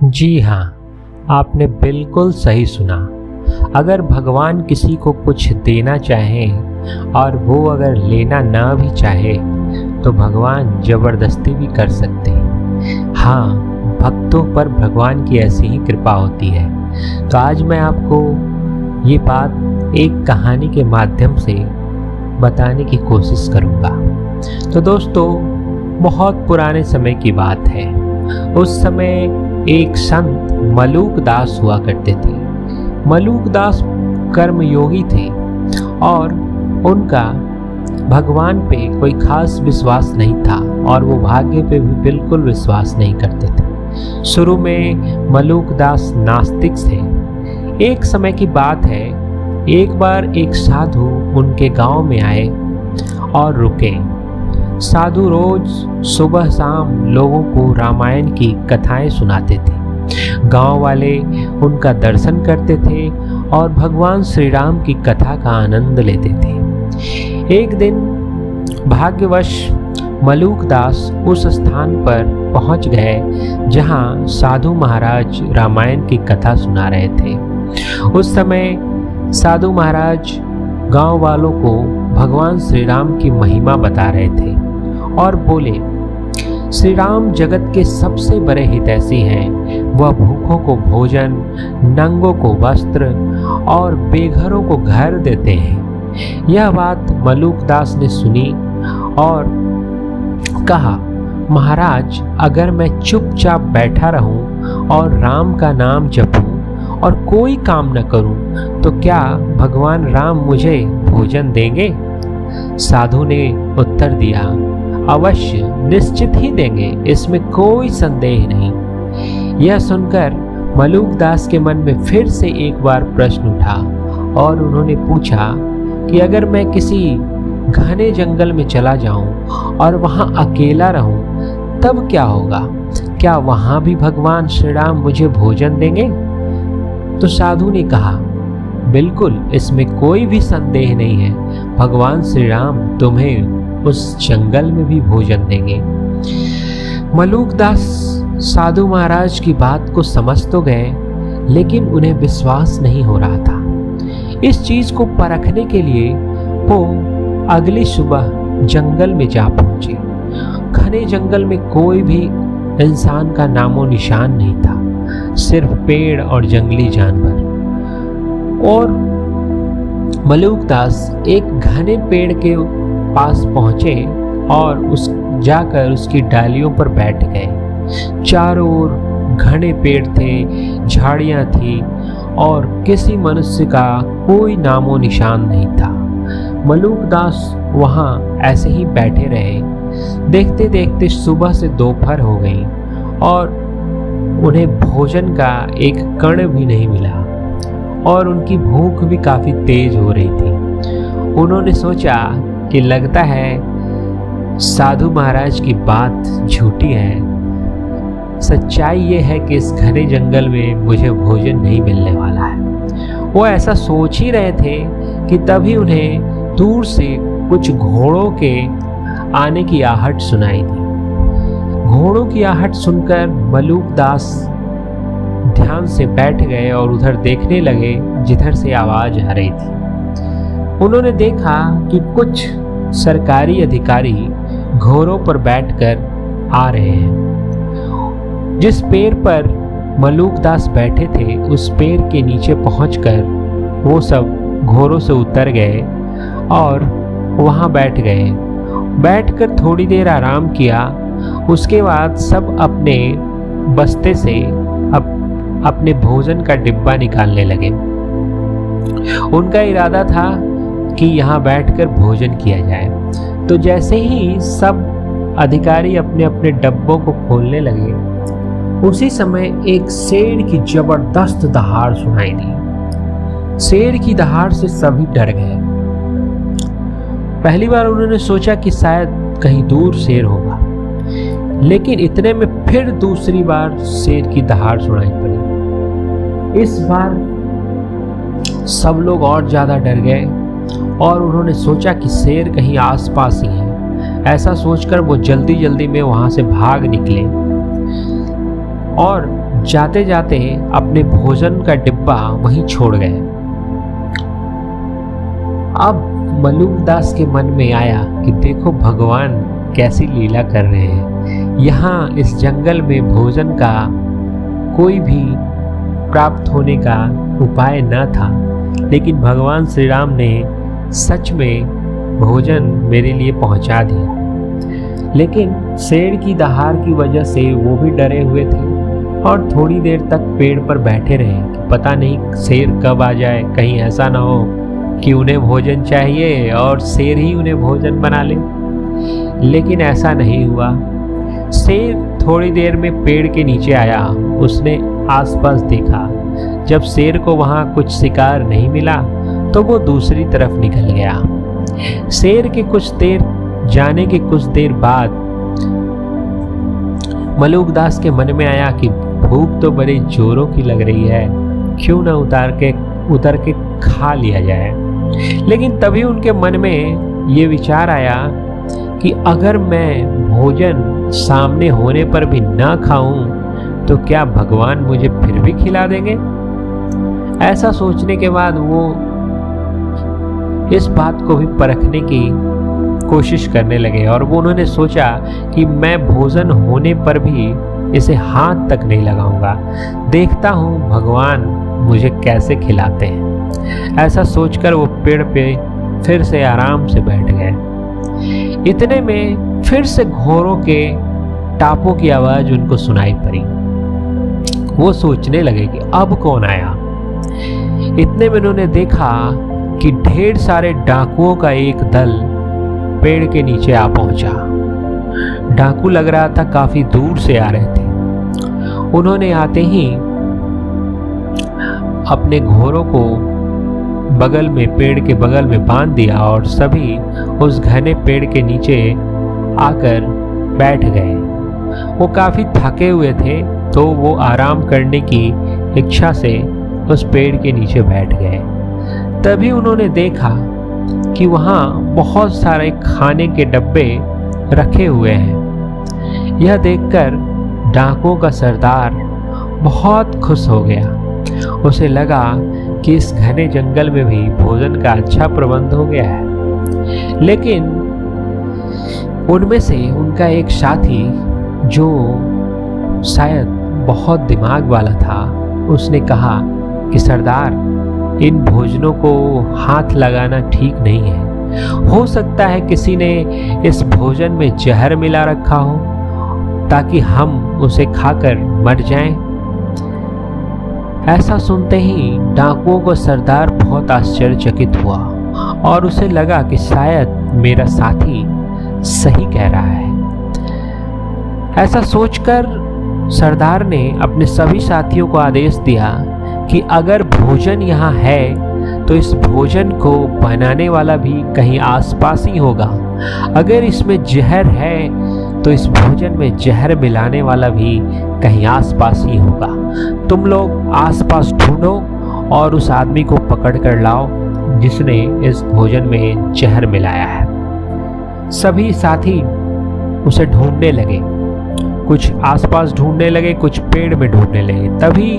जी हाँ, आपने बिल्कुल सही सुना। अगर भगवान किसी को कुछ देना चाहे और वो अगर लेना ना भी चाहे तो भगवान जबरदस्ती भी कर सकते हैं। हाँ, भक्तों पर भगवान की ऐसी ही कृपा होती है। तो आज मैं आपको ये बात एक कहानी के माध्यम से बताने की कोशिश करूँगा। तो दोस्तों, बहुत पुराने समय की बात है। उस समय एक संत मलूक दास हुआ करते थे। मलूक दास कर्मयोगी थे और उनका भगवान पे कोई खास विश्वास नहीं था और वो भाग्य पे भी बिल्कुल विश्वास नहीं करते थे। शुरू में मलूक दास नास्तिक थे। एक समय की बात है, एक बार एक साधु उनके गांव में आए और रुके। साधु रोज सुबह शाम लोगों को रामायण की कथाएं सुनाते थे। गांव वाले उनका दर्शन करते थे और भगवान श्री राम की कथा का आनंद लेते थे। एक दिन भाग्यवश मलूक दास उस स्थान पर पहुंच गए जहां साधु महाराज रामायण की कथा सुना रहे थे। उस समय साधु महाराज गांव वालों को भगवान श्री राम की महिमा बता रहे थे और बोले, श्री राम जगत के सबसे बड़े हितैषी हैं। वह भूखों को भोजन, नंगों को वस्त्र और बेघरों को घर देते हैं। यह बात मलूक दास ने सुनी और कहा, महाराज, अगर मैं चुपचाप बैठा रहूं और राम का नाम जपूं और कोई काम न करूं तो क्या भगवान राम मुझे भोजन देंगे? साधु ने उत्तर दिया, अवश्य, निश्चित ही देंगे, इसमें कोई संदेह नहीं। यह सुनकर मलूक दास के मन में फिर से एक बार प्रश्न उठा और उन्होंने पूछा कि अगर मैं किसी घने जंगल में चला जाऊं और वहां अकेला रहूं तब क्या होगा? क्या वहां भी भगवान श्री राम मुझे भोजन देंगे? तो साधु ने कहा, बिल्कुल, इसमें कोई भी संदेह नहीं है, भगवान श्री राम तुम्हें उस जंगल में भी भोजन देंगे। मलूक दास साधु महाराज की बात को समझ तो गए, लेकिन उन्हें विश्वास नहीं हो रहा था। इस चीज को परखने के लिए वो अगली सुबह जंगल में जा पहुंचे। घने जंगल में कोई भी इंसान का नामो निशान नहीं था, सिर्फ पेड़ और जंगली जानवर। और मलूक दास एक घने पेड़ के पास पहुंचे और जाकर उसकी डालियों पर बैठ गए। चारों ओर घने पेड़ थे, झाड़ियां थी और किसी मनुष्य का कोई नामो निशान नहीं था। मलूक दास वहां ऐसे ही बैठे रहे। देखते देखते सुबह से दोपहर हो गई और उन्हें भोजन का एक कण भी नहीं मिला और उनकी भूख भी काफी तेज हो रही थी। उन्होंने सोचा कि लगता है साधु महाराज की बात झूठी है। सच्चाई ये है कि इस घने जंगल में मुझे भोजन नहीं मिलने वाला है। वो ऐसा सोच ही रहे थे कि तभी उन्हें दूर से कुछ घोड़ों के आने की आहट सुनाई दी। घोड़ों की आहट सुनकर मलूक दास ध्यान से बैठ गए और उधर देखने लगे जिधर से आवाज आ रही थी। उन्होंने देखा कि कुछ सरकारी अधिकारी घोड़ों पर बैठकर आ रहे हैं। जिस पेड़ पर मलूक दास बैठे थे उस पेड़ के नीचे पहुंचकर वो सब घोड़ों से उतर गए और वहां बैठ गए। बैठकर थोड़ी देर आराम किया। उसके बाद सब अपने बस्ते से अपने भोजन का डिब्बा निकालने लगे। उनका इरादा था कि यहाँ बैठकर भोजन किया जाए। तो जैसे ही सब अधिकारी अपने अपने डब्बों को खोलने लगे, उसी समय एक शेर की जबरदस्त दहाड़ सुनाई दी। शेर की दहाड़ से सभी डर गए। पहली बार उन्होंने सोचा कि शायद कहीं दूर शेर होगा, लेकिन इतने में फिर दूसरी बार शेर की दहाड़ सुनाई पड़ी। इस बार सब लोग और ज्यादा डर गए और उन्होंने सोचा कि शेर कहीं आसपास ही है। ऐसा सोचकर वो जल्दी जल्दी में वहां से भाग निकले। और जाते जाते अपने भोजन का डिब्बा वहीं छोड़ गए। अब मलूकदास के मन में आया कि देखो भगवान कैसी लीला कर रहे हैं। यहाँ इस जंगल में भोजन का कोई भी प्राप्त होने का उपाय न था, लेकिन भगवान श्री राम ने सच में भोजन मेरे लिए पहुंचा दिया। लेकिन शेर की दहाड़ की वजह से वो भी डरे हुए थे और थोड़ी देर तक पेड़ पर बैठे रहे कि पता नहीं शेर कब आ जाए, कहीं ऐसा ना हो कि उन्हें भोजन चाहिए और शेर ही उन्हें भोजन बना ले। लेकिन ऐसा नहीं हुआ। शेर थोड़ी देर में पेड़ के नीचे आया। उसने आसपास देखा। जब शेर को वहां कुछ शिकार नहीं मिला तो वो दूसरी तरफ निकल गया। शेर के कुछ देर जाने के कुछ देर बाद मलूकदास के मन में आया कि भूख तो बड़े जोरों की लग रही है, क्यों ना उतर के खा लिया जाए। लेकिन तभी उनके मन में ये विचार आया कि अगर मैं भोजन सामने होने पर भी ना खाऊं तो क्या भगवान मुझे फिर भी खिला देंगे। ऐसा सोचने के बाद वो इस बात को भी परखने की कोशिश करने लगे और वो उन्होंने सोचा कि मैं भोजन होने पर भी इसे हाथ तक नहीं लगाऊंगा, देखता हूँ भगवान मुझे कैसे खिलाते हैं। ऐसा सोचकर वो पेड़ पे फिर से आराम से बैठ गए। इतने में फिर से घोड़ों के टापों की आवाज उनको सुनाई पड़ी। वो सोचने लगे कि अब कौन आया। इतने में उन्होंने देखा कि ढेर सारे डाकुओं का एक दल पेड़ के नीचे आ पहुंचा। डाकू लग रहा था काफी दूर से आ रहे थे। उन्होंने आते ही अपने घोड़ों को बगल में पेड़ के बगल में बांध दिया और सभी उस घने पेड़ के नीचे आकर बैठ गए। वो काफी थके हुए थे तो वो आराम करने की इच्छा से उस पेड़ के नीचे बैठ गए। तभी उन्होंने देखा कि वहाँ बहुत सारे खाने के डब्बे रखे हुए हैं। यह देखकर डाकुओं का सरदार बहुत खुश हो गया। उसे लगा कि इस घने जंगल में भी भोजन का अच्छा प्रबंध हो गया है। लेकिन उनमें से उनका एक साथी जो शायद बहुत दिमाग वाला था, उसने कहा कि सरदार, इन भोजनों को हाथ लगाना ठीक नहीं है। हो सकता है किसी ने इस भोजन में जहर मिला रखा हो ताकि हम उसे खाकर मर जाएं। ऐसा सुनते ही डाकुओं को सरदार बहुत आश्चर्यचकित हुआ और उसे लगा कि शायद मेरा साथी सही कह रहा है। ऐसा सोचकर सरदार ने अपने सभी साथियों को आदेश दिया कि अगर भोजन यहाँ है तो इस भोजन को बनाने वाला भी कहीं आसपास ही होगा। अगर इसमें जहर है तो इस भोजन में जहर मिलाने वाला भी कहीं आसपास ही होगा। तुम लोग आसपास ढूंढो और उस आदमी को पकड़ कर लाओ जिसने इस भोजन में जहर मिलाया है। सभी साथी उसे ढूंढने लगे। कुछ आसपास ढूंढने लगे, कुछ पेड़ में ढूंढने लगे। तभी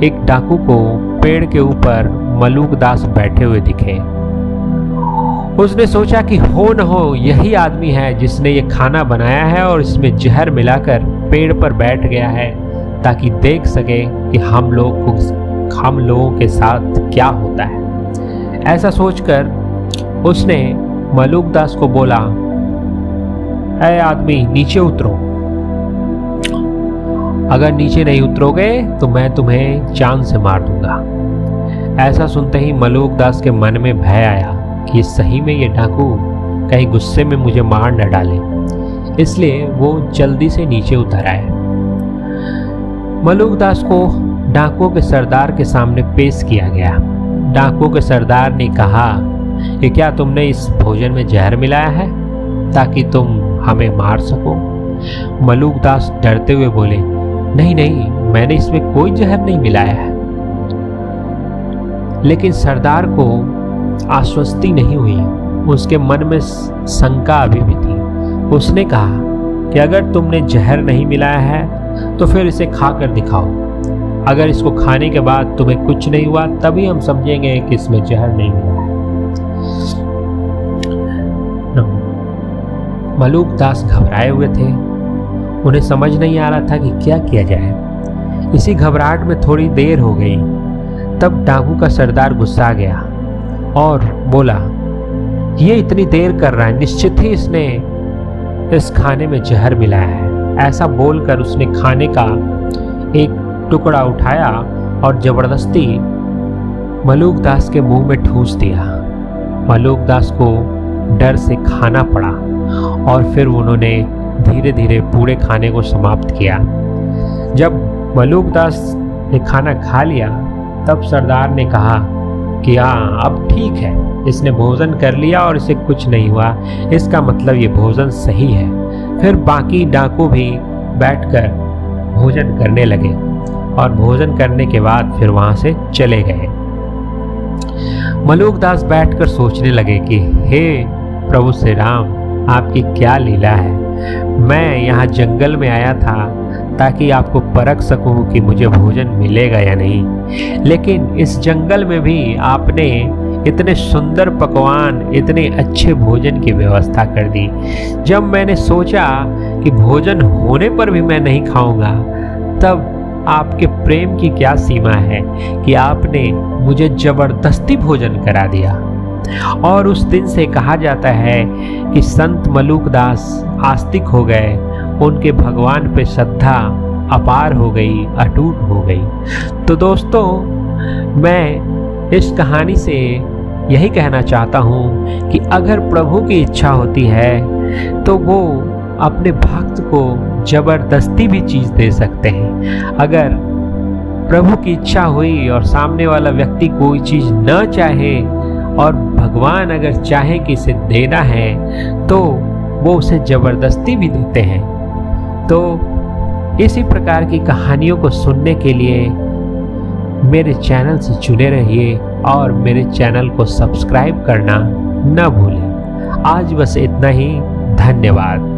एक डाकू को पेड़ के ऊपर मलूकदास बैठे हुए दिखे। उसने सोचा कि हो न हो यही आदमी है जिसने ये खाना बनाया है और इसमें जहर मिलाकर पेड़ पर बैठ गया है ताकि देख सके कि हम लोगों के साथ क्या होता है। ऐसा सोचकर उसने मलूकदास को बोला, ऐ आदमी, नीचे उतरो। अगर नीचे नहीं उतरोगे तो मैं तुम्हें जान से मार दूंगा। ऐसा सुनते ही मलूकदास के मन में भय आया कि सही में ये डाकू कहीं गुस्से में मुझे मार न डाले, इसलिए वो जल्दी से नीचे उतर आए। मलूकदास को डाकुओं के सरदार के सामने पेश किया गया। डाकुओं के सरदार ने कहा कि क्या तुमने इस भोजन में जहर मिलाया है ताकि तुम हमें मार सको। मलूकदास डरते हुए बोले, नहीं नहीं, मैंने इसमें कोई जहर नहीं मिलाया है। लेकिन सरदार को आश्वस्ति नहीं हुई। उसके मन में शंका अभी भी थी। उसने कहा कि अगर तुमने जहर नहीं मिलाया है तो फिर इसे खाकर दिखाओ। अगर इसको खाने के बाद तुम्हें कुछ नहीं हुआ तभी हम समझेंगे कि इसमें जहर नहीं मिला है। मलूक दास घबराए हुए थे। उन्हें समझ नहीं आ रहा था कि क्या किया जाए। इसी घबराहट में थोड़ी देर हो गई। तब डाकू का सरदार गुस्सा गया और बोला, ये इतनी देर कर रहा है, निश्चित ही इसने इस खाने में जहर मिलाया है। ऐसा बोलकर उसने खाने का एक टुकड़ा उठाया और जबरदस्ती मलूक दास के मुंह में ठूस दिया। मलूक दास को डर से खाना पड़ा और फिर उन्होंने धीरे धीरे पूरे खाने को समाप्त किया। जब मलूक दास ने खाना खा लिया तब सरदार ने कहा कि हाँ, अब ठीक है, इसने भोजन कर लिया और इसे कुछ नहीं हुआ, इसका मतलब ये भोजन सही है। फिर बाकी डाकू भी बैठकर भोजन करने लगे और भोजन करने के बाद फिर वहां से चले गए। मलूक दास बैठकर सोचने लगे कि हे प्रभु श्री राम, आपकी क्या लीला है। मैं यहाँ जंगल में आया था ताकि आपको परख सकूं कि मुझे भोजन मिलेगा या नहीं, लेकिन इस जंगल में भी आपने इतने सुंदर पकवान, इतने अच्छे भोजन की व्यवस्था कर दी। जब मैंने सोचा कि भोजन होने पर भी मैं नहीं खाऊंगा, तब आपके प्रेम की क्या सीमा है कि आपने मुझे जबरदस्ती भोजन करा दिया। और उस दिन से कहा जाता है कि संत मलूक दास आस्तिक हो गए, उनके भगवान पे श्रद्धा अपार हो गई, अटूट हो गई। तो दोस्तों, मैं इस कहानी से यही कहना चाहता हूँ कि अगर प्रभु की इच्छा होती है तो वो अपने भक्त को जबरदस्ती भी चीज़ दे सकते हैं। अगर प्रभु की इच्छा हुई और सामने वाला व्यक्ति कोई चीज़ न चाहे और भगवान अगर चाहे कि इसे देना है तो वो उसे जबरदस्ती भी देते हैं। तो इसी प्रकार की कहानियों को सुनने के लिए मेरे चैनल से जुड़े रहिए और मेरे चैनल को सब्सक्राइब करना न भूलें। आज बस इतना ही। धन्यवाद।